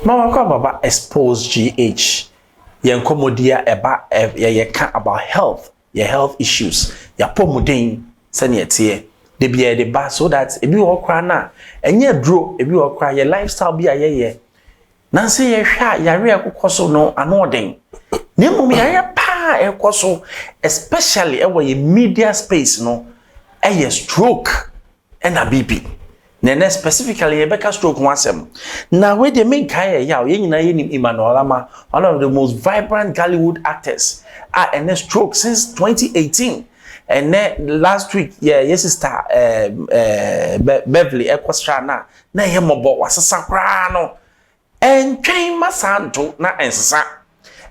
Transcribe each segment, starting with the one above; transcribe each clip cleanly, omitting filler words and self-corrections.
Mama kwa baba Xposed GH. Yen komodia eba ye can about health, your health issues. Ya pomudin sene tie. De bia de ba so that ebi wo kra na enye dro ebi wo kra your lifestyle bia ye. Nansi ye hwa yare akokoso no anoden. Nemu yare pa ekoso especially ewo ye media space no stroke and a BP. Nene specifically Rebecca stroke wasem. Now where the main kaya ya ye nyina ye nim Emmanuel, one of the most vibrant Hollywood actors. And stroke since 2018. And then last week, sister Beverly Equestrana, na ye mobo wasasa kra no. And train masanto na ensesa.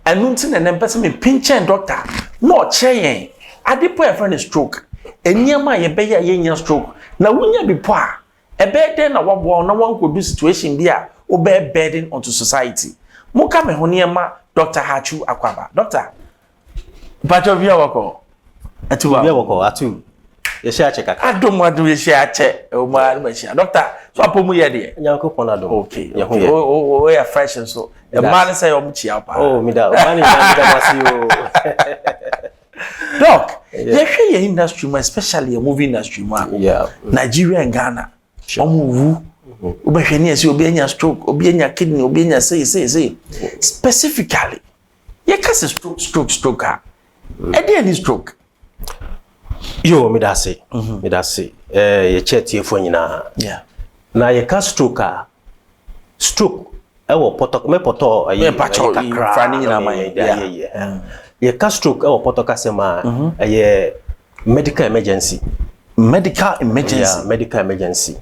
And nuntin and person me pinche doctor. No cheyen. Adipo e friend stroke. Enyama ye be ya ye stroke. Na wunya bi po a e be den na wabo na wan ko do situation bi a o be burden onto society. Muka me honiema Dr. Hatsu akwaba. Doctor. Pacho bia wako. Atu bia wako atu. Ye share check aka. Adu ye share check. O ma share. Doctor, so apomu ye de. Nyankopon ado. Okay. O ya fresh so. The man say o mu chia pa. Oh, mi da. O man ni masi o. Doc, you share your industry, especially a movie industry, Nigeria and Ghana. Omu ubehweni esi obi enya stroke, obi enya kidney, obi enya say. Specifically, you case stroke. Any stroke. Yo, me da say. Ye chat ye fo nyina. Yeah. Na ye ka stroke. Stroke. Ewo poto ayi kakra frani na man. Yeah. Ye ka stroke e opotoka sema ye medical emergency. Medical emergency. Yeah, medical emergency.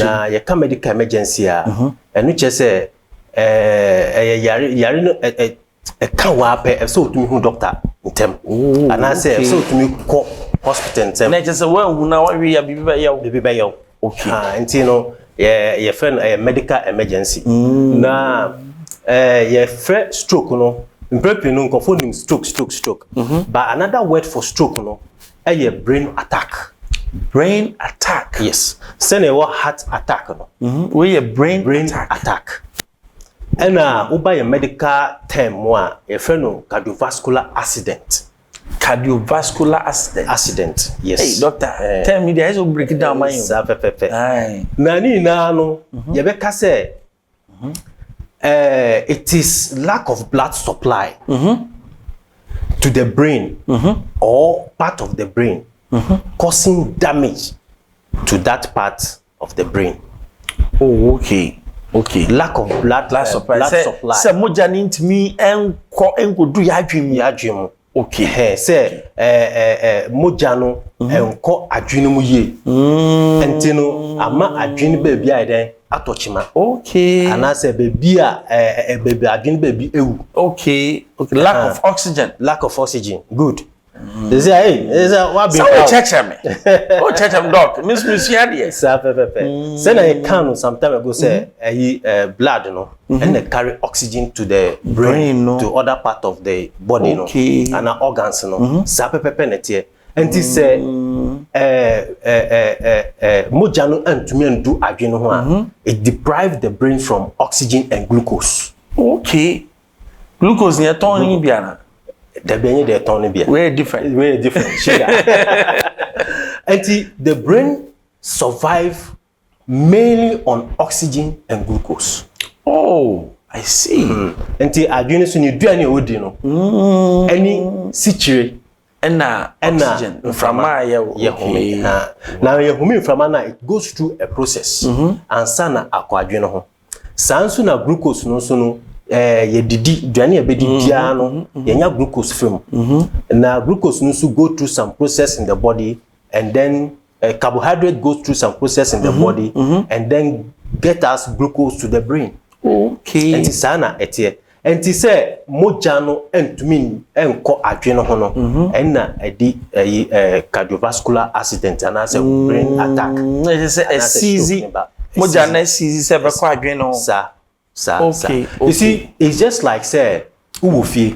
Na ye ka medical emergency a enu che se yare no ka wa pe so tumi hu doctor ntem. Ana se so tumi ko hospital ntem. Na che se wa hu na wa wi ya bibi ba yaw. Okay. Enti no ye friend medical emergency. Na ye friend stroke no no confounding stroke. But another word for stroke no a brain attack. Brain attack. Yes. Send a heart attack no. We a brain attack. And uba a medical term one a friend cardiovascular accident. Cardiovascular accident. Yes. Hey doctor, tell me there is a break it down my own. Nani na no yebeka say it is lack of blood supply to the brain or part of the brain causing damage to that part of the brain. Oh, okay. Lack of blood supply. Say moja ni ntimi enko do ya adwem. Okay. Say moja no enko adwene mu ye. Enti no ama adwene ba bia den atochima. Okay. And I say baby baby adwene baby ewu. Okay. Lack of oxygen. Good. They say what be so check me. Oh check them doc. Miss here there. Say na you can some time ago say blood no and they carry oxygen to the brain no? To other part of the body no and organs no. Sa pepe netie. And it say moja no antumi andu adwene ho a it deprive the brain from oxygen and glucose. Okay. Glucose near turning biana. The benye de turning biana. Very different. Sugar. And the brain survive mainly on oxygen and glucose. Oh, I see. And adwene so ni duane odi no. Any situation and oxygen from my now your home from it goes through a process and sana akwadwene ho sanso na glucose no so no ye didi duane e bedi dia no ye nya glucose from na glucose no so go through some process in the body and then carbohydrate goes through some process in the body and then get us glucose to the brain. Okay. And sana etie and he say moja no entumi enko adwene ho no enna edi cardiovascular accident and as a brain attack. It is a seize moja na seize se be ko adwene ho. Okay. You see it's just like say uwo fie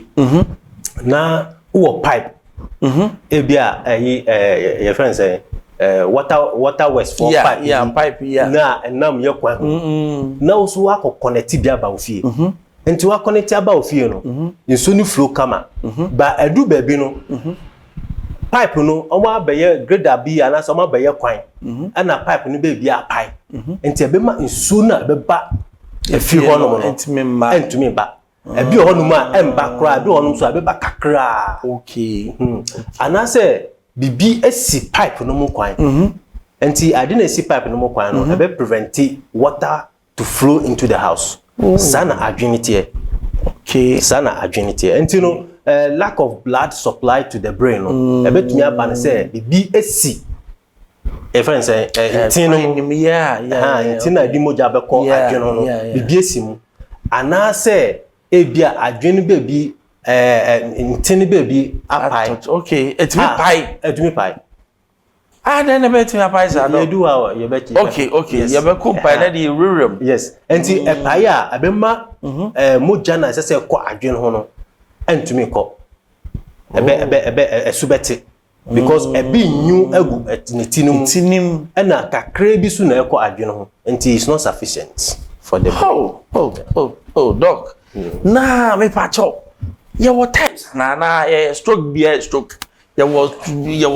na uwo pipe ebia your friend say water west for pipe na enam ye kwan na oso wa connect bia ba ofie enti wa connect aba ofie no nso ni flow kama ba edu ba bi no pipe no omo abaye grader bi ana so omo abaye kwan ana pipe no be bia pai enti ebe ma nso na be ba efi ho no entimi ba ebi ho no ma emba kra bi ho no so abe ba kakra okay ana se bibi esi pipe no mu kwan enti ade na esi pipe no mu kwan no ebe prevent water to flow into the house sana adwenite okay sana adwenite enti no lack of blood supply to the brain no ebe tumi aba na say bibi esi friend say tin no tin na di moja be ko adwen no bibi esi mu ana say ebia adwen bebi tin baby apai okay etumi pai then na betumi apai sa no you do how you bet okay you be ko pai na the rurum yes enti epai a abema moja na sese ko adwen ho no entumi ko ebe esubete because ebi nyu agu etinitinum na kakra bi su na ko adwen ho enti is not sufficient for the doc na me pacho your types na stroke be stroke your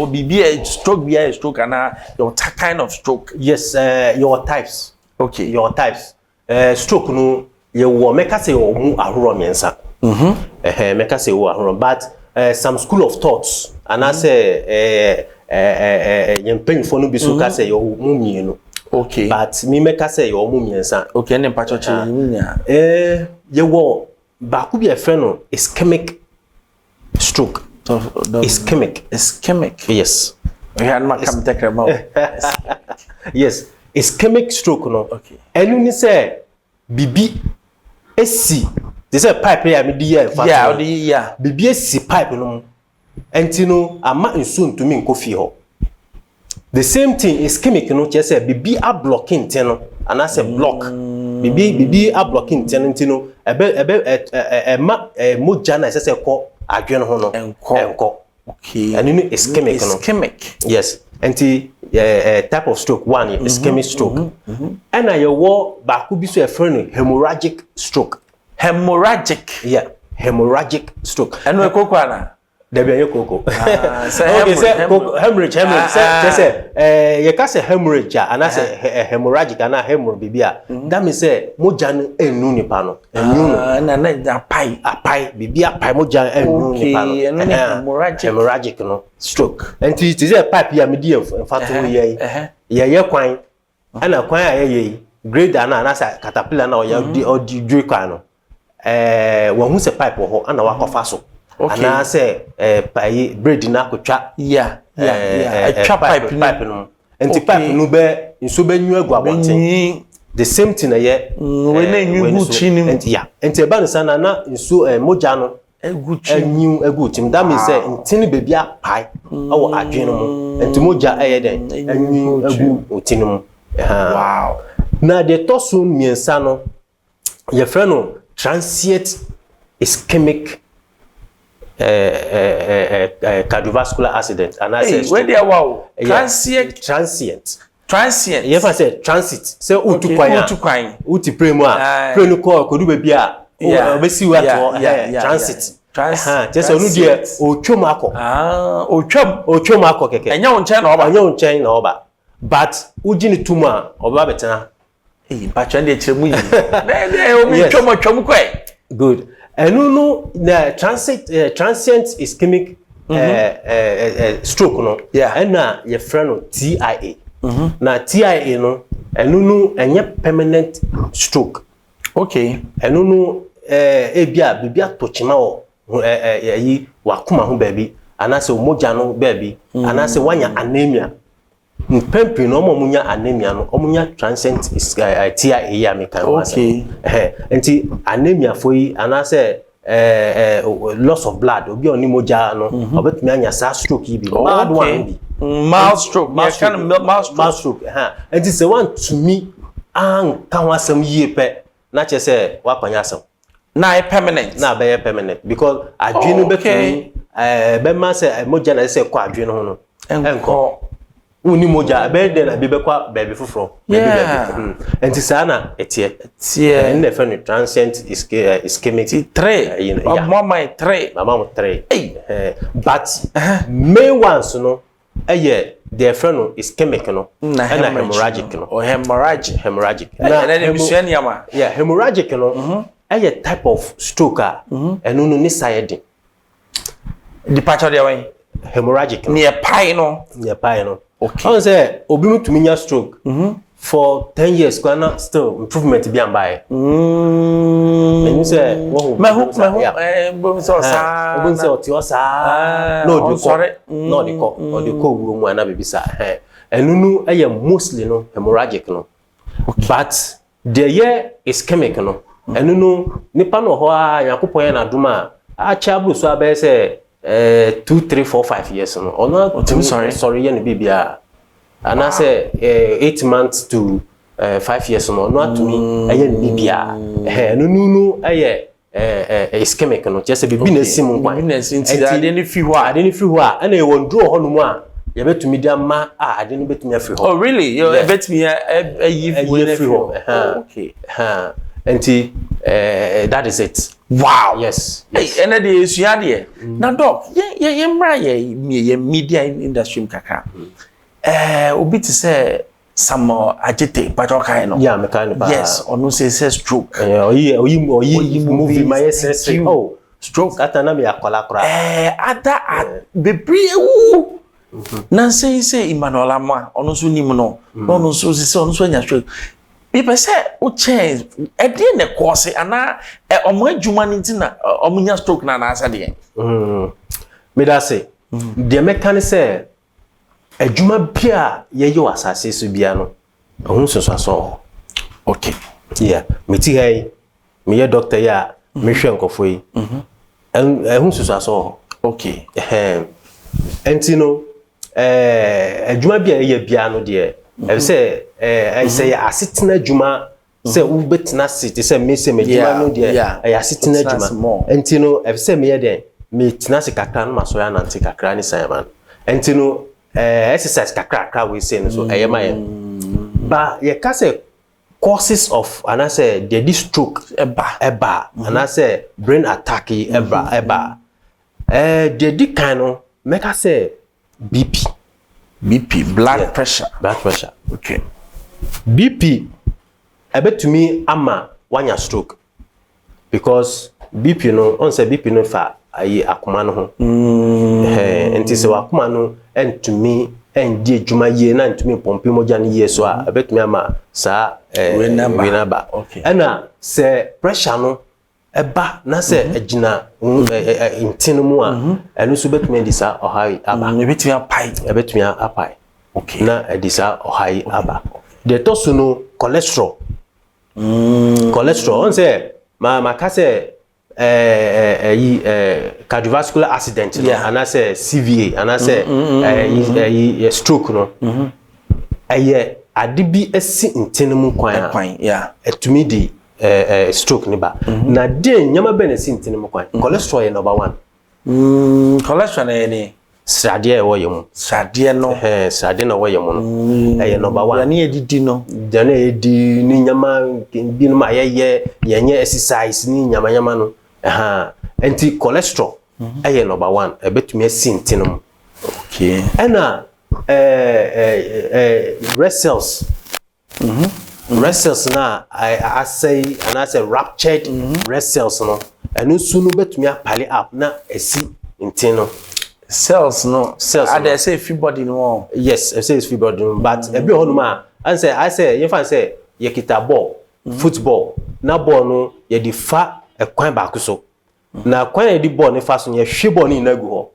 BB stroke be stroke and your kind of stroke yes your types okay your types stroke no you wo make say o mu ahoro miensa make say o ahoro but some school of thoughts and I say yempenfo no bi so ka say o mu mienu okay but me make say o mu miensa okay ne pacho che nya you wo ba ku bi e fe no ischemic stroke ischemic yes we had ma come take them out yes ischemic stroke no okay enu ni say bibi esi they say pipe ya me di yeah bibi esi pipe no enti no ama nsu ntumi nkofi ho the same thing ischemic no che say bibi a blocking ten no and I say block bibi a blocking ten enti no ma moja na say ko adwen ho no enko okay and you ischemic yes enti type of stroke one is ischemic stroke and I wo ba ku bi so e friend hemorrhagic stroke hemorrhagic stroke and we kokwa na there be koko okay say hemorrhage say you can say hemorrhage and I say hemorrhagic and hemorrhage bibia that means say moja no enu nipa no enu no na apai bibia pai moja enu nipa no hemorrhagic no stroke and it is a pipe ya me di emfato ye kwan ana kwan a ye grader na say caterpillar na o di dwe kwan no wo hu se pipe ho ana wakofa so okay. And I say pai bread na kotwa twa pipe no enti pipe no be nso be nyu agu abonten the same thing ye we na nyu gu chinim enti eba no sana na nso moja no agu chim that means say ntini bebi apai awo adwen no mo enti moja den anyu agu otini mo wow na the tosun miensa no ye frɛ no transient ischemic cardiovascular accident and I say where there wow transient yes I say transit say utu kwan uti pray mu a pray no call kodu ba bia obesi wa to transit just onu dia otwom akọ otwom akọ keke enya wonchen na oba but ugini tumu a oba betena patwa de chiremu yi na obi twom kwa good no the transient ischemic stroke no na your friend no TIA na TIA no enye permanent stroke okay no bibia tochima wo yi wakoma ho baabi anase omoja no baabi anase wanya anemia mpempi no omunya anemia no omunya transient TIA ya mekan okay enti anemia foi anase loss of blood obi oni moja no obetumi anya sa stroke yi bi bad one bi mild stroke mild stroke enti se want to me an kan wasam yie pe na che se wapanya asam na permanent na be permanent because adwenu betumi be ma se moja na se kwa adwenu ho no enko uni moja bede na bibe kwa baby fufro enti sana etie in the friend transient ischemic 3 mama 3 mama 3 but main ones no their friend no ischemic no and hemorrhagic no or hemorrhagic na hemorrhagic no type of stroke enu no ni sayede departure there way hemorrhagic near pie no okay I say obi mutumi nya stroke for 10 years kwana still improvement bi ambaye you say wo bo so sa obi say oti o sa no de ko wuro mu ana bebisa enunu mostly no hemorrhagic no but the year is chemical no enunu nipa no ho a yakopon na duma a chabu so abe say 2 3 4 5 years no or not sorry yen bibia and I say 8 months to 5 years no not to me yen bibia no ischemic no just be business sim kwa business nti ade ni fi ho ana e won draw ho no mu a ye betumi dia ma ade no betumi afri ho oh really you betumi yi fi ho okay enti that is it. Wow. Yes. And the issue there. Now, doc, ye media industry kaka. Obi to say some agite, but okay, no. Yeah, mechanical. Yes, or no say stroke. Movie my say oh stroke. Atana me akola kura. Ada bebre wu. Na say Emmanuel ama ono so nim no. Ono so say ono so nya stroke. People say o change e dey na course ana omo adwuma nti na omo nya stroke na asa dey me da say the mechanic say adwuma bia ye ye wasase so bia no ohun so so okay yeah me ti hay me ye doctor ya me hwe nkofo yi ehun so so okay enti no adwuma bia ye bia no de I say asitena juma say u betina sit say me say me juma no de asitena juma enti no I say me ye den me tina se kakra no maso ya na nti kakra ni say man enti no exercise kakra we say no so eyema ye ba ye ka say causes of and I say the stroke eba and I say brain attack eba the kind no make I say BP blood pressure okay BP ebetumi ama wanya stroke because BP no on say BP no fa ayi akoma no ho enti se wakoma no entumi endi adwuma ye na entumi pompe moja no ye so a ebetumi ama sa winaba okay ana se pressure no eba na se agina intinu mu a enu so betumi edisa ohai aba ebetumi apai okay na edisa ohai aba de tosu no cholesterol on say ma ka say cardiovascular accident and I say CVA and I say stroke no adibi esi intinu mu kwan etumi di stroke ni ba na de nyama be na sintini mo kwan cholesterol is number 1 cholesterol na ni srade e wo yemu srade no srade na wo yemu no number 1 ya ni edidi no de na edi ni nyama bi no ma ye yenye exercise ni nyama no anti cholesterol number 1 ebetumi sintini mo okay ana red cells red cells na I say ruptured red cells no enu sunu betumi apale up na esi intino cells I say free body no yes I say it's free body but ebi honuma I say you fan say ye kita ball football na ball no ye di fa ekwan ba kuso na kwan ye di ball ne fa so ye hwe ball ni na gu ho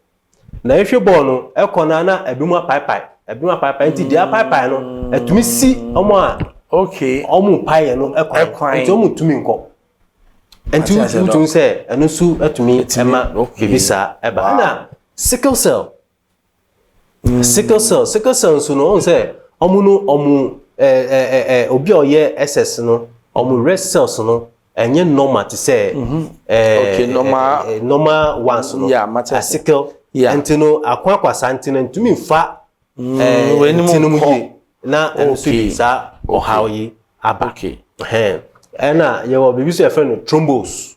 na ye hwe ball no ekona na ebi mu paipai nti dia paipai no etumi si omo a okay omu paye no ekwan nti omu tumi nko enti utun say enu su etumi ema bibisa eba na sickle cell so no on say omu no omu obi oye SS no omu red cells no enye normal to say okay normal ones no yeah matter sickle enti no akwa santi na ntumi fa tinum ye na enso bi sa ohaw yi aba ena ye wo bibi so e friend thrombose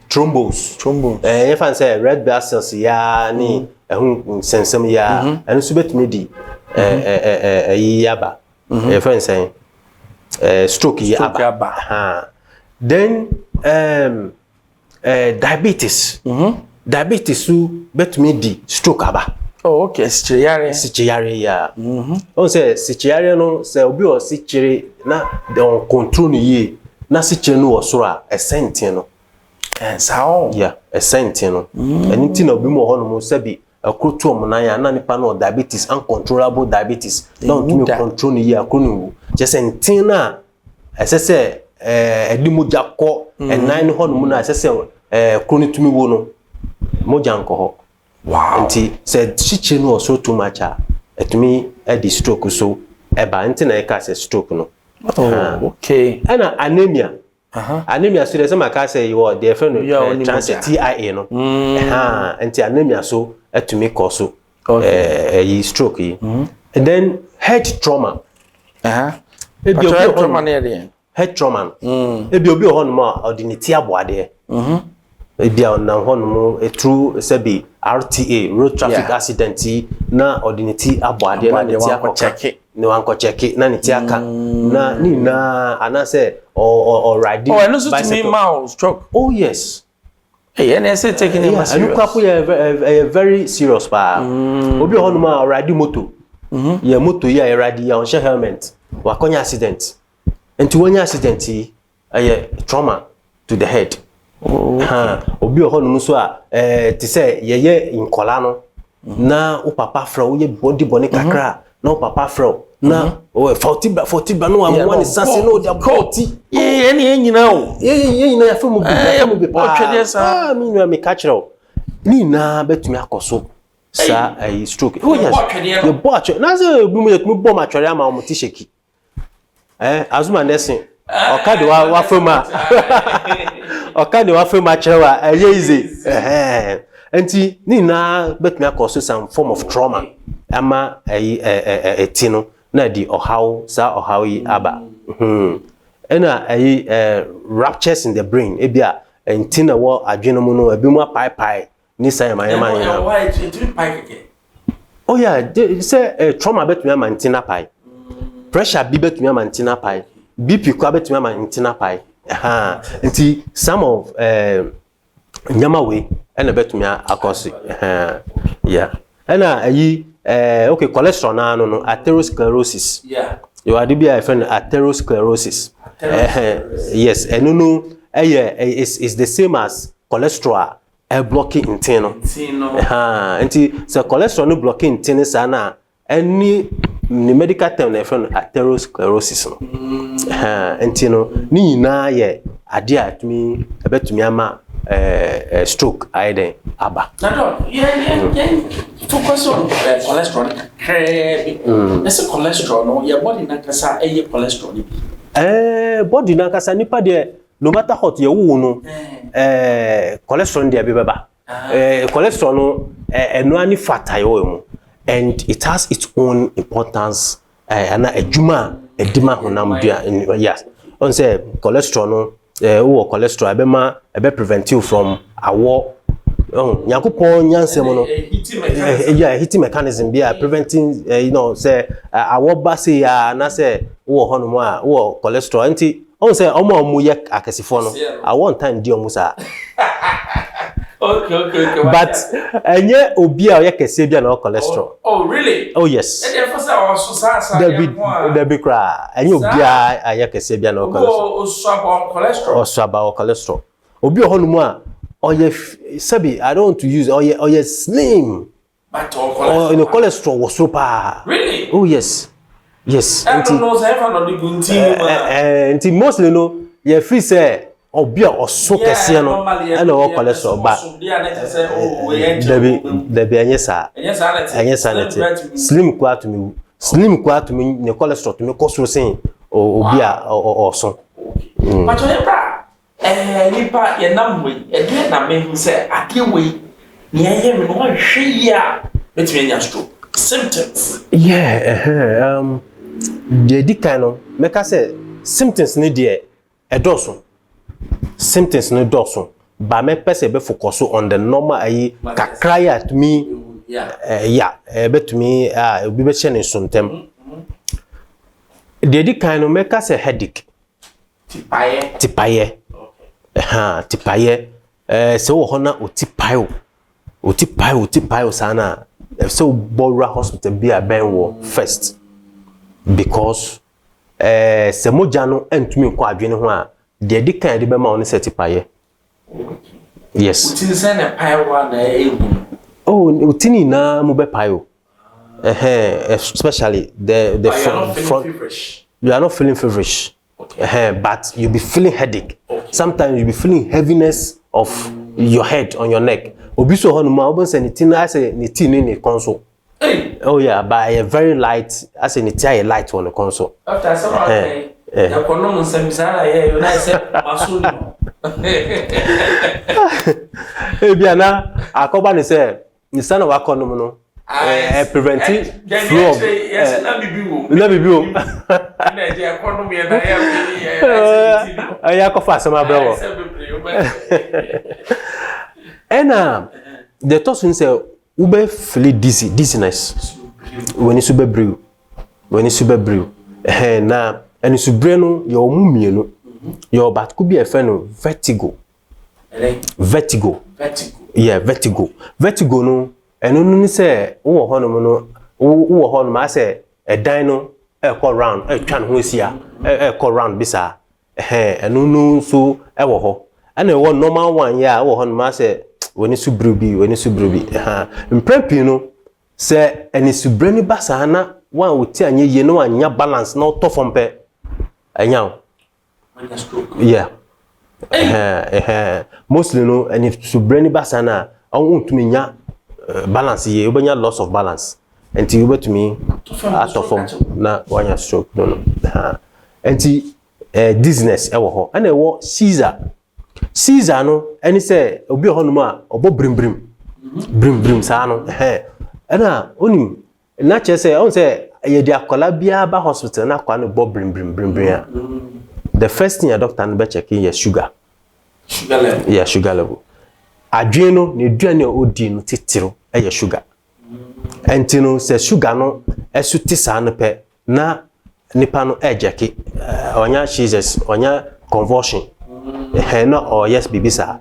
thrombose ye fan say red blood cells ya ni ehun sensem ya enso betumi di yi aba ye friend say stroke yi aba then diabetes diabetes su betumi di stroke aba sichiyare ya on say sichiyare no say obi o sichire na don control ye na sichire no osoro a esenti no sao yeah esenti no anything na obi mo ho no mo sabi akroto mo na ya na nipa no diabetes uncontrollable diabetes don to me control ye akrono just entin na esese edi moja ko enan no ho no na esese kroni tumi wo no moja nko ho. Wow. Nti said chichi no so too much etumi di stroke so eba nti na ka say stroke no. Okay. And anemia. Anemia so there's some say you the friend transit TIA no. Nti anemia so etumi cause so stroke yi. And then head trauma. Trauma na dey. Head trauma. Ebi obi ho no ma ordinity aboade. Ebia na ho no through sebi RTA road traffic accident na ordinity aboade na ntia ko check ni wan ko check na ntia ka na ni na ana say or riding and also to me mouse stroke. Oh yes. Hey, and I say taking him serious. And kwapo ya very serious pa. Obi ho no ma riding moto. Ya moto ya ride ya on share helmet. Wa konya accident. Enti wonya accident yi trauma to the head. Obi ho no so a ti say yeye inkola no na o papa fra wo ye body boni kakra na o papa fra na o 40 bra no am one sase no dia body ye nyina o ye nyina ya femu bi pa mi nwa me kachiro ni na betumi akoso sa stroke oh yes ye bo acho na say obi mo ye tumi bo ma chore ama o ti sheki azuma nesin okade wa fema okade wa fema chewa easy enti ni na betumi akoso some form of trauma ama etino na di ohaw yi aba ena ruptures in the brain ebia entina wo adwene mu no ebi mu pai ni sai mayama yin why it pai keke oh yeah say trauma betumi amantina pai pressure bi betumi amantina pai BP kwa betumi amantina pai nti some of nyama we ena betumi akosi yeah ena okay cholesterol na no atherosclerosis you are be a friend atherosclerosis yes enu no is the same as cholesterol blocking intino nti so cholesterol no blocking intino sana any medical term na friend atherosclerosis no nti no ni na ye ade atumi ebetumi ama stroke aiden aba na focus on cholesterol ese cholesterol no your body na kasa cholesterol ni body na kasa nipa de no matter what ye wo no cholesterol de beba cholesterol no eno ani fat ayo mu and it has its own importance ana ejuma edima honam dua yes on say cholesterol no wo cholesterol ebe prevent you from awo yakupon nyansem no hiti mechanism be preventing say awo base ya na say wo hono a wo cholesterol anti on say omo ye akasifo no awo ntan di omusa okay but enye obi a ye kese bia na cholesterol oh really oh yes e dey for say o so sa there be cry enye obi a ye kese bia na cholesterol o so about cholesterol obi hono a oye sabi I don't want to use oye slim but cholesterol was super really oh yes I don't know say ever no the gunti and mostly no ye free say obi a oso kese no and o cholesterol ba there be anyesa slim kwa to me ne cholesterol to me koso sen obi a oso but nipa ye namwe e na me hu say akewe ni eye me no hwe ya betime nya stroke symptoms. Yeah, the kind of make I say symptoms need there a dozen. Symptoms no dozen. But me person be focus on the normal cry at me. Bet me be sharing sometime. The kind of make us a headache. Tipaye. Tipaye. So hona tipayo sana. So Bora Hospital be a benwo first because se mojano entumi kwa adwene ho a de di kan de be ma oni tipaye. Yes. Utini say na payo na ehu. Oh, utini na mo be payo. Especially the front. You are not feeling feverish. Okay. But you be feeling headache. Okay. Sometimes you be feeling heaviness of your head on your neck. Obiso hono ma obon say ni tin I say ni tin ni console. Hey. Oh yeah, but a very light I say ni tie light on the console. After some day, ya kono mun samisara here you na say masuni. Eh bia na akoba ni say ni sana wa kono mu no. Preventing flow. Yes, let me be wo. Let me be wo. Na je kono me na ya. Ya ko fa sama brawo. And the person say ube feel dizziness when you super brew na and you no your mumienu your but could be a friend vertigo yeah vertigo no and no say wo hono no wo hono ma say a dino e call round e twan ho sia e call round bisa and no so e wo ho and one normal one yeah wo hono ma say when you subrubi mprempi no say any subreni basa na one wuti anye ye no anya balance na to from pe anya yeah mostly no any subreni basa na on to nya balance ye obanya loss of balance until you bet me out of form na wanya stroke no until dizziness e wo ho and e wo Caesar no any say obi hono ma obo brim sa no na onim na che say on say ye dia kola bia ba hospital na kwa no bo brim the first thing your doctor no be checking your sugar level yeah sugar level adwen no ne duane odi no titiro e sugar entino say sugar no esuti sa no pe na nipa no ejeki onya Jesus onya convulsion no or yes bibisa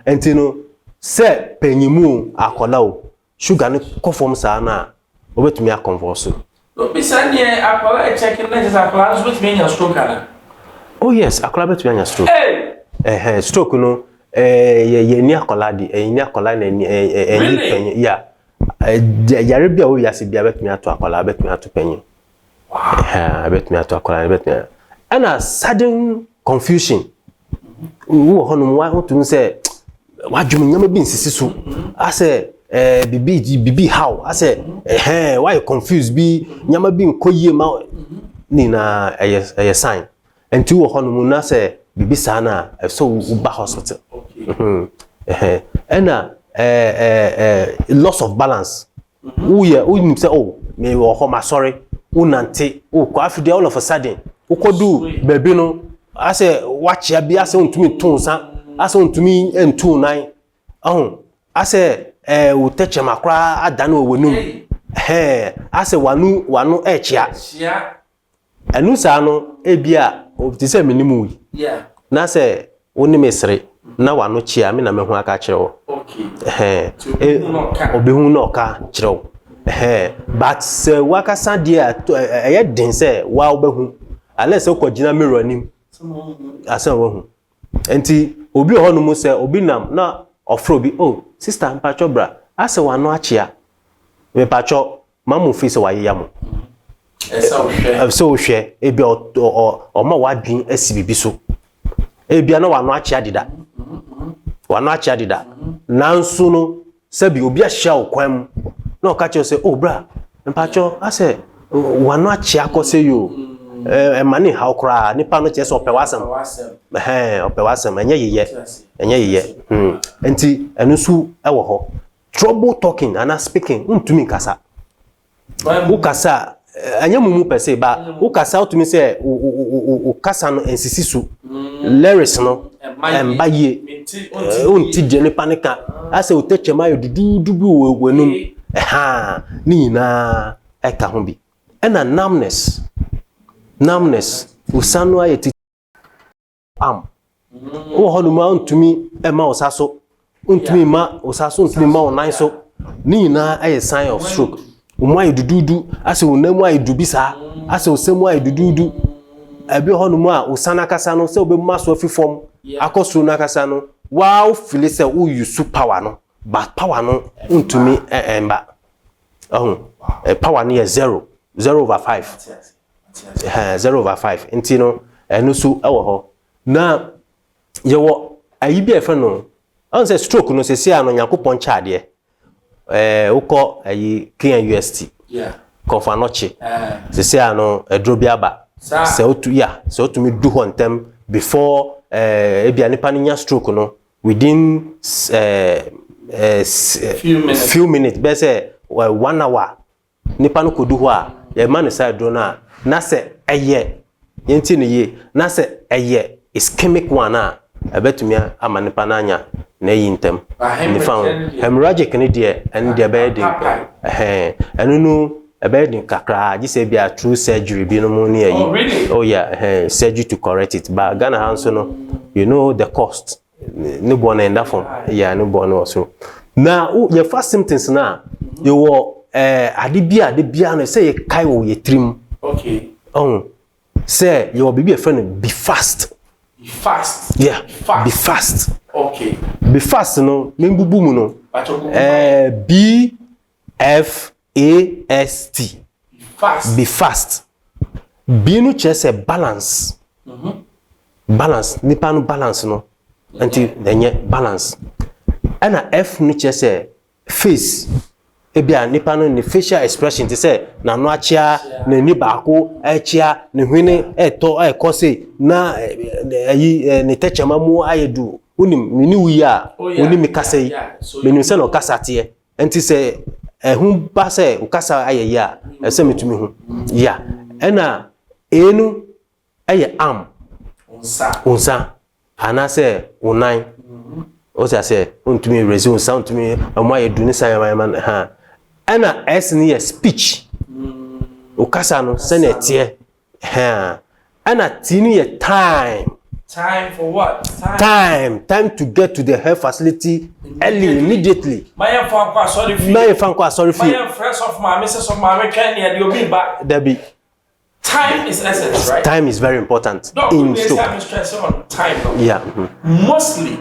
entino se penyimu akola o sugar ne conform sa na obetumi a convulse no bisa ne akola e check na just akola so betumi anya stroke ana oh yes akola betumi anya stroke stroke no ye ni akola di ni akola na ni penyi yeah yare bia o yase bia betumi ato akola betumi ato penyi wow betumi ato akola betumi ana sudden confusion wo hono wa to say wadwum nyama bi nsisi so ase bibi how ase why you confused bi nyama bi nkoyie ma ni na eye sign enti wo hono mu na say bibi sana so uba hospital ena loss of balance wo say oh me wo ho ma sorry unante wo kwa afide all of a sudden wo kodu baby no ase wachia bi ase ontumi tonsa ase ontumi entu nan ase wo teche makra adana owonum ase wanu echia enu sa no ebia ti se minimu yeah na se woni mesre na wanu chia me na me ho aka kire wo okay obehu na oka kire wo but se wakasa dia eye den se wa obehu ale se ko gina mirror nim asan wo hu enti obi ho no mu se obi nam na ofro bi oh sister mpacho bra ase wanu achia me pacho mamu fi se waye yam so hwe ebi o ma wadwin asibibi so ebi na wanu achia dida nanso no sabi obi ahia okwam na o ka che se oh bra mpacho ase wanu achia akose yo mani ha okra nipa no che se opewasem opewasem enye yeye enti enu su ewo ho trouble talking and speaking untumi kasa ukasa anya mumu pese ba ukasa otumi se ukasa no ensisisu lyrics no embaye unti jene panika ase utechema yo dudu bi wenum ni na eka ho bi ena numbness usanu ayeti wo honuma untumi ema osaso untumi ma osaso untumi ma onanso ni na aye sign of stroke umwa idududu ase unamu ayidubi sa ase usemu ayidududu abi honuma usana kasa no se obe maso afifom akoso na kasa no wow feel say who use power no but power no untumi emba power no 0/5 0/5 enti no eno su ewo ho na yewo ayibi efe no on say stroke no se sia no yakopon chaade uko ayi Kenya UST konfa noche se sia no edrobiaba se otu se otu mi du hontem before ebia nipa nya stroke no within few minutes be say 1 hour nipa no kodu ho a ye man side do na se eye yenti ne ye na se eye ischemic one a ebetumi ama nipa na anya na yintem ni found hemorrhagic ni de and de be din enu nu ebe din kakra ji se bia true surgery bi no mu ni ayi oh yeah surgery to correct it but Ghana hanso no you know the cost ni born in that form yeah ni born also na your first symptoms na you wo ade bia no say kai wo ye trim okay say your baby a friend be fast yeah be fast okay be fast no membubu mu no BFAST fast be fast be no chese balance balance nipa no balance no anti enye balance ana F no chese face ebia nipa no ni facial expression ti say na no achia na ni baako achia ne hwene eto ekose na ayi ne techama mu ayedu unim mini wuya unim kasai menim se no kasate enti se ehun ba se ukasa ayeya ese metumi hu ya ena enu aye am unsa ana se unan o se untumi rezi unsa untumi amayedu ni sayama ha ana S ni speech ukasa no se na tie ha ana T ni time for what time to get to the health facility early immediately my fan sorry for my friends of my missus of my can here you be back Debbie time is essence right time is very important in stroke stress on time no? Yeah mostly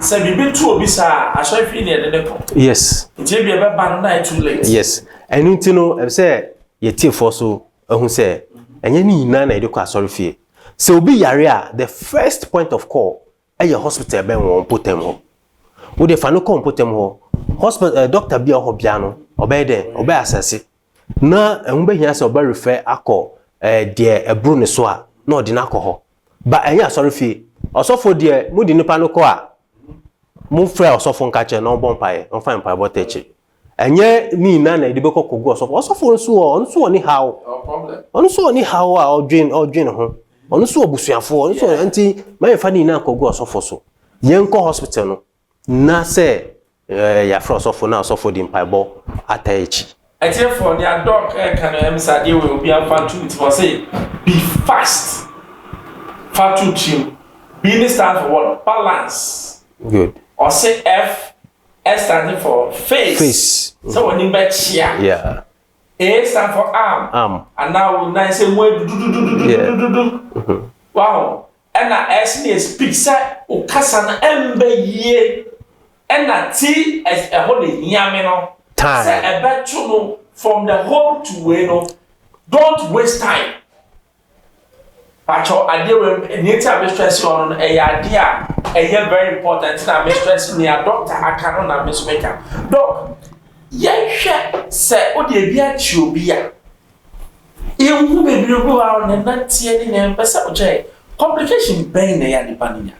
say be too obisa I sorry for near the yes it be be ban na too late yes anything no say ye tie for so ehun say enye ni na na edekwa sorry for so obi yare a the first point of call your hospital ben won potem ho wo de fa no kom potem ho hospital doctor bia ho bia no obey den obey assess na ehun be hia se obey refer akọ de ebru ne so a na odi na akọ ho ba enya sorry fi osofo de mu di nipa no ko a mu frɛ osofo nka che na obon pae on fine pae botechi enye ni na edi be kokogu osofo nso ni how onso ni how a odwin ho onu so obusuafo onu so anti my fani na kogu osofo so yenko hospital no na say ya fra osofo na osofo di mpaibo ataechi etie for their doc can emsa dey we obi afa to it for say be fast fatu chim B stands for what balance good or say F standing for face so when you bet yeah A stands for arm. And now we say wow. And now S is pizza or Cassan Embe ye. And that T as a holy yamino. Time. Say a bet from the home to Weno. Don't waste time. But your idea when nature stress on a idea very important. I'm stressing me a doctor. I cannot miss maker. Doc. Yehwe se odi bia chiobia ewu bebre go wa na natie ni na mpesa oche complication ben na ya nipa nya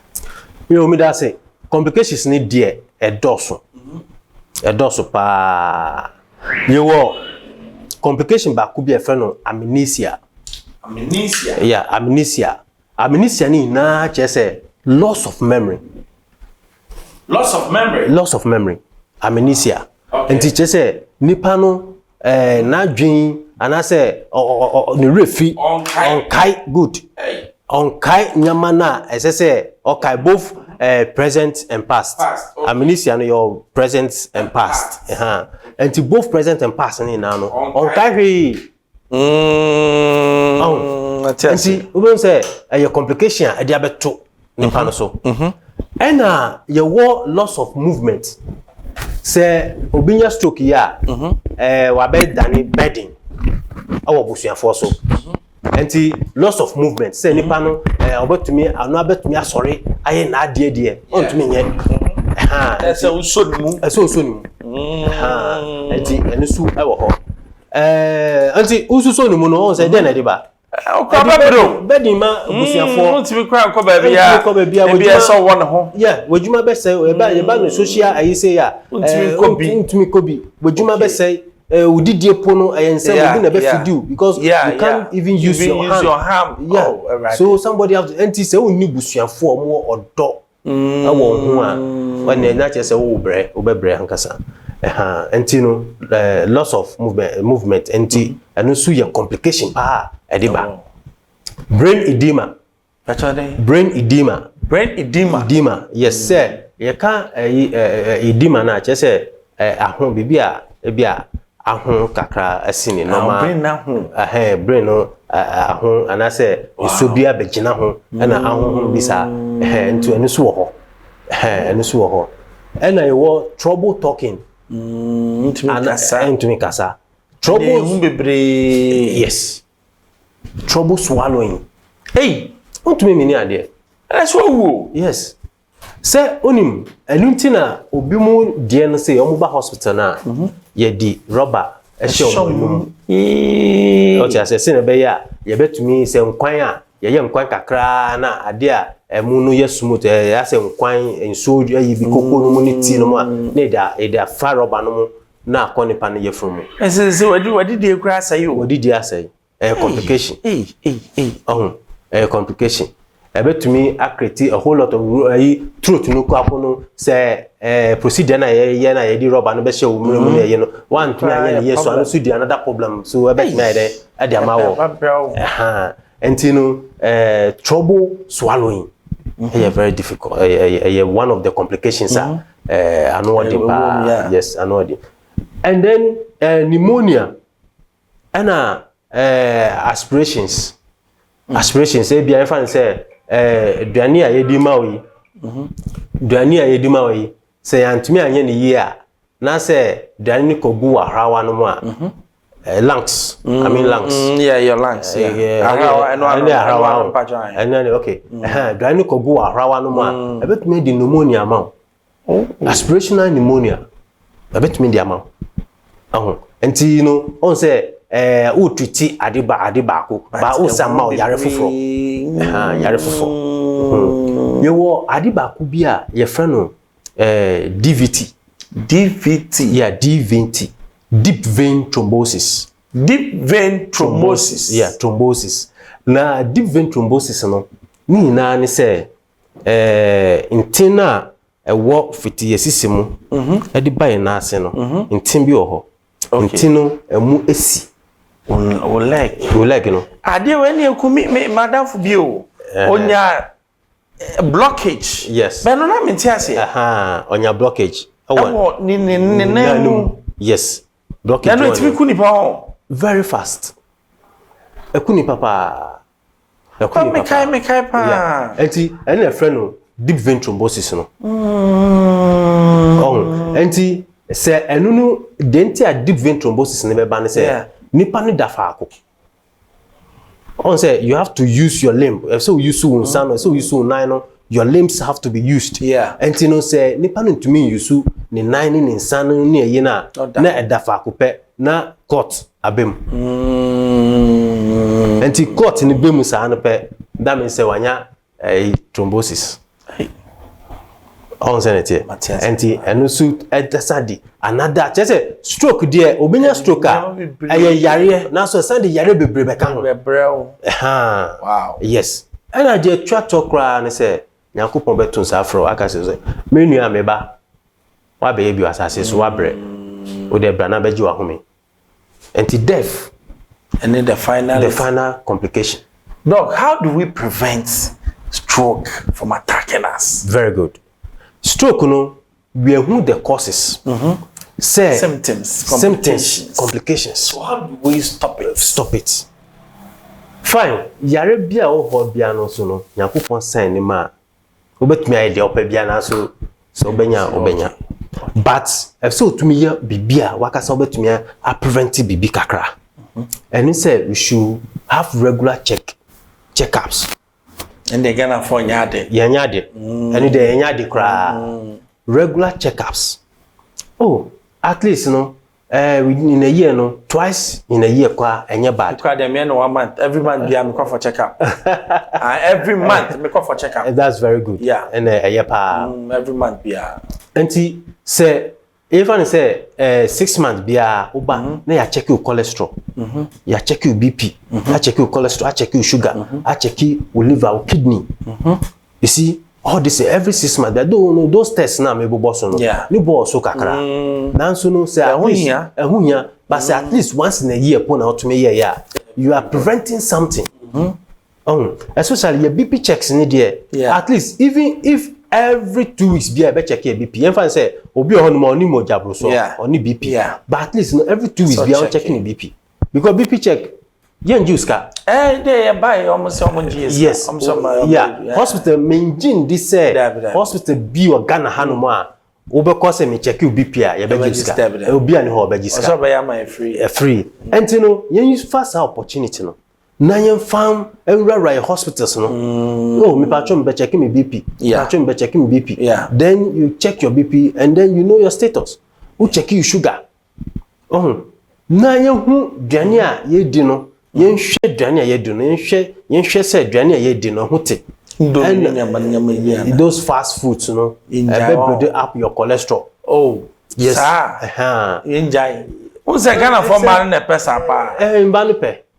yo mi da say complications ni de edoso pa yewo complication ba ku bi e fe no amnesia. Amnesia. Yeah, amnesia. Amnesia ni na che say loss of memory. Loss of memory. Loss of memory. Amnesia. Okay. Enti che say nipa no na dwen ana say ni refi on kai good. Hey. On kai nyama na say okay both present and past. Okay. Amnesia no your present and past. Enti both present and past ni na no. On kai hwe enti we say a complication e dey abeto nipa no so. And you war loss of movement. Say obinya stroke ya wa be dani bedding awo busuafo so. Enti loss of movement say nipa no obetumi anu abetumi asori aye na ade de ontumi nye. Ese usoni mu. Ese usoni mu. Enti enisu e wo ho. Enti ususoni mu no on say den na de ba. Bedding ma busuafo ontumi kra nko ba bia e bia so won ho. Yeah, wajuma be say e ba no social ayi say ya ontumi kobi wajuma be say udidie pono ayense obi na be feed because you can't even use your hand. Yeah. Oh, right. So somebody have to enti say onni busuafo mo odo awo ho a when na che say wo bre obebre hankasa enti no loss of movement enti anu so your complication ediba. Brain edema. Brain edema. Yes sir. You can edema na che say ahon bibia ebia ahon kakra asini normal brain na ho brain no ahon anase esobia begina ho na ahon bisa ntu enu so ho enu so ho na you trouble talking ntumi kasa trouble bebre. yes trouble swallowing Hey, ntumi mini ade that's what wo. yes say onim enuntina obi mu die no say omo ba hospital na ye di rubber e show o ti asese na be ya ye betumi se nkwan a ye nkwan kakra na ade a emu no ye smooth ya se nkwan enso ayi bi kokko no mu ni ti no mu a na ida fa rubber no mu na akoni pa no ye from mu Ese wadi de kra asai o. wadi di asai complication complication ebetumi accrete a whole lot of truth no kwapono say procedure na ye na ye di rubber no be she wo mu ye no one tumi anya ye so anu so di another problem so ebetumi ade ade amawo entino trouble swallowing very difficult one of the complications yes anodi and then pneumonia and aspirations e bia fan say duani a yedi mawi duani a yedi mawi say antumi anye ne yi a na say duani kogu ahrawa no mu a lungs I mean lungs yeah your lungs ahrawa okay duani kogu ahrawa no mu a ebetumi di pneumonia ma aspirational pneumonia ebetumi di ama enti you know on say o twiti adiba ko ba o sama o yare foforo yare foforo ye wo adiba ko bi a ye fra no DVT yeah DVT deep vein thrombosis yeah thrombosis na deep vein thrombosis no ni na ne say intina ewo fiti yesisimu ediba ye na ase no intin bi oho intino emu esi o leg no ade we na ekumi madam fu bi o onya blockage yes be no na menti ase onya blockage ni yes blockage no etimi kuni pa ho very fast ekuni papa me kai pa enti ene friend no deep vein thrombosis no enti se enunu denti a deep vein thrombosis ne be ba ne se nipa ne dafa ako on say you have to use your limb so you use one son so you use nine no your limbs have to be used and you know say nipa no ntumi use ni nine ni nsan no ne ye na dafa ako pe na cut abem enti cut ni bem sa no pe that means say wanya thrombosis on senate enti eno su edasadi another just stroke there obenya stroke yare na so sande yare bebre be kan wow yes ana je twa tokra ne se Yakupon betun safro aka se menu ameba wa be bi asase so wa bre o de bra na beji wa home enti death and then the final complication. Doc, how do we prevent stroke from attacking us? Very good. Stroke no we who the causes say symptoms, complications. So how do we stop it? Fine, yare bia o ho bia no so no Yakupon sign ni ma obetumi aye de opa bia na so obenya but if so to me bibia wakasa obetumi a prevent bibi kakra and he said we should have regular checkups and they gonna for nyade and they nyade kra regular checkups at least in a year twice in a year kwa enye bad kwa dem no 1 month every month be am for checkup every month me for checkup that's very good yeah and a year pa every month be enti say even say 6 months bia uba na ya check your cholesterol ya check your BP ya check your cholesterol ya check your sugar ya check your liver or kidney you see all this every 6 months they don't know those tests na me boss no ni boss so kakra nanso no say ehunya but say at least once in a year pon out me year you are preventing something especially your BP checks in there at least even if every 2 weeks be check your BP and say obi o no ni mo jabro so oni BP but at least every 2 weeks be checking the BP because BP check yen juice ka they buy almost yes hospital maintain this hospital be or Ghana hanu a obe ko say me check you BP ya be juice ka obi ani ho be juice ka so be ya my free and you know yen use fast opportunity no na yen farm everywhere hospitals no me patron be checking me BP patron be checking me BP then you check your BP and then you know your status who check your sugar na yen hu duane a ye di no yen hwe duane a ye di no yen hwe say duane a ye di no hote and those fast foods no build up your cholesterol yes yen jai who say Ghana for man na pesa pa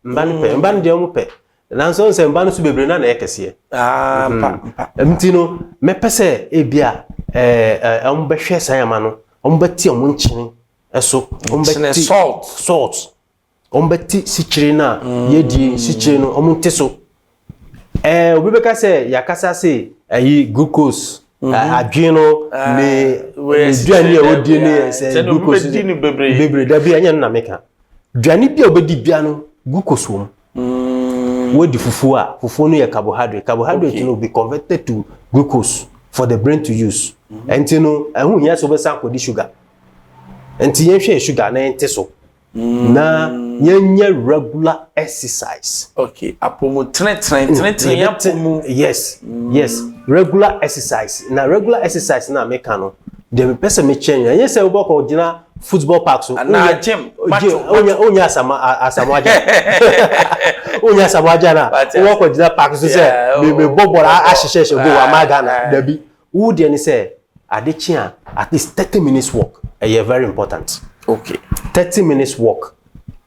mbanu de omo pe nanso nse mbanu su bebre na ekese mtino me pese ebia omo be hwe sayama no omo beti omo nchini eso omo beti salt omo beti sichiri na yedi sichiri no omo nteso obi beka se yakasa se ayi glucose adwino me duani e odi ne se glucose bebre da bia nya na meka duani bia obedi bia no glucose wom wodi fufu no ye carbohydrate no be converted to glucose for the brain to use and you know ehun yen so be san ko di sugar and yen hwe sugar na ente so na yen regular exercise apomu apomu yes regular exercise na regular exercise na make no dem person me change yen say we ko gina football park so na gym onya asamaja onya asamaja na wo ko gina park so say me bobora ahihye go amaga na dabi wo de ni say adechi at least 30 minutes walk very important 30 minutes walk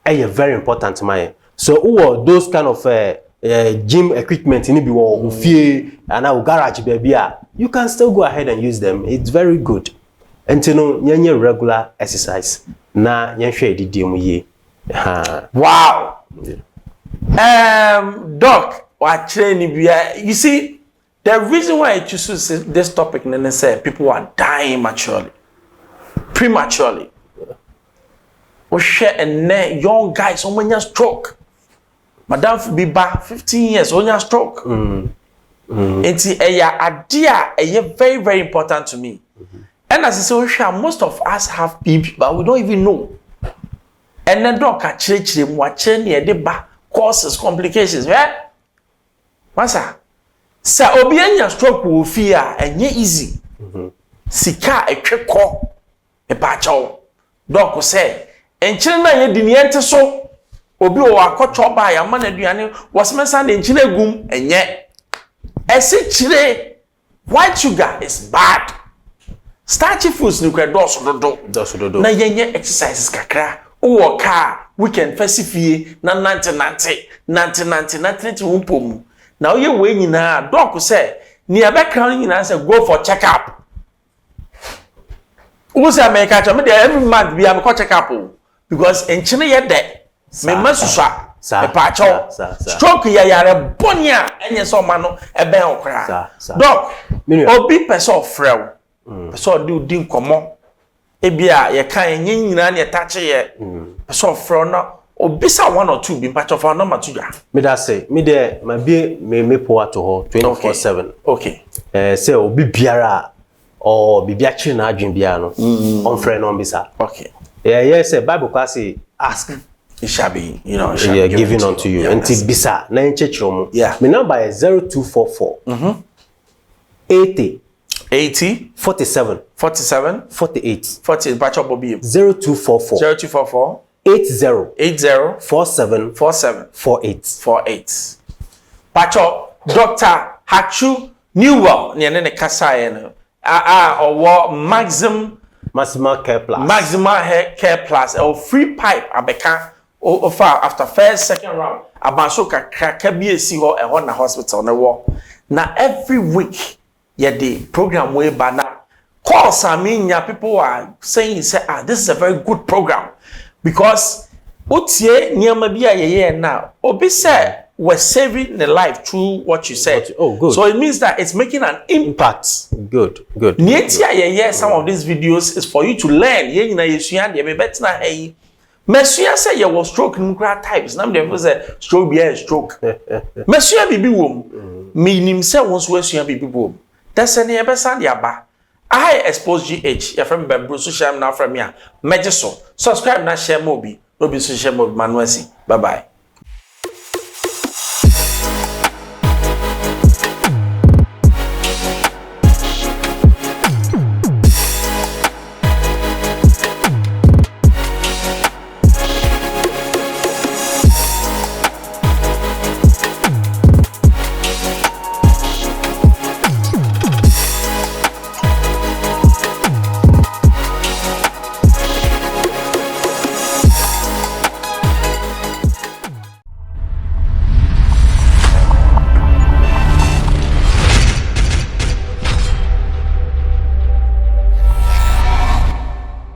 very important my so who those kind of gym equipment ni bi wo fie and our garage baby you can still go ahead and use them. It's very good. And you know, yenye regular exercise na yenhwe edidi mu ye. Wow. Doc, you see, the reason why I choose this topic and say people are dying prematurely. We share a young guys on your stroke. Madam be back 15 years on your stroke. It's a idea very, very important to me. And as I say, most of us have BP, but we don't even know. And then doc actually watching the causes, complications, right? Masa, sa obianya stroke will fear and ye easy. Sika a quick call a patcho. Doc will say, and children ye diniente so obi o akotcho ba ya man aduane was mensan de nchine gum enye ese chire white sugar is bad starchy foods ni kra doso na yenye exercises kakra wo car weekend fesifie na nante wumpom na oye we nyina doc say ni abekra nyina say go for check up wo say America to me dey every month be am check up because enchine ye de me masusa e pa cho stroke ya yare bonia enye so ma no ebe okra doc obi person frel person do din komo ebia ye kan enye nyina na tache ye person frel na obisa 1 or 2 bi patch of our number 2 ya me da say me there ma be me po ato ho 24/7 okay say obi biara or bibia chi na adwen bia no on frɛ no bisa okay yeah say bible class say ask it shall be given unto you and bisa na enchechiro mu my number is 0244 80 47 48 patch up obi 0244 80 47 Pacho Dr. Hatsu Neuwell ne kasa ye no owo Maximum Care Plus or free pipe abeka offer after first second round abanso kakra bi esi ho e ho na hospital na wo na every week ye the program we bana calls people are saying say this is a very good program because otie niam bia ye na obi say we're saving the life through what you said. Oh, good. So it means that it's making an impact. Good. Nietia some of these videos is for you to learn. Ye na yesuan de be betina hey. Mesuya say you was stroke nuclear types. Nam dem say stroke be a stroke. Mesuya bibi wom. Me nim say won so esuan bibi wom. That's any ebe san dia ba. I Xposed GH. Ya from Bembro social na from ya. Meje so. Subscribe na share mo bi. No be so share mo manuasi. Bye bye.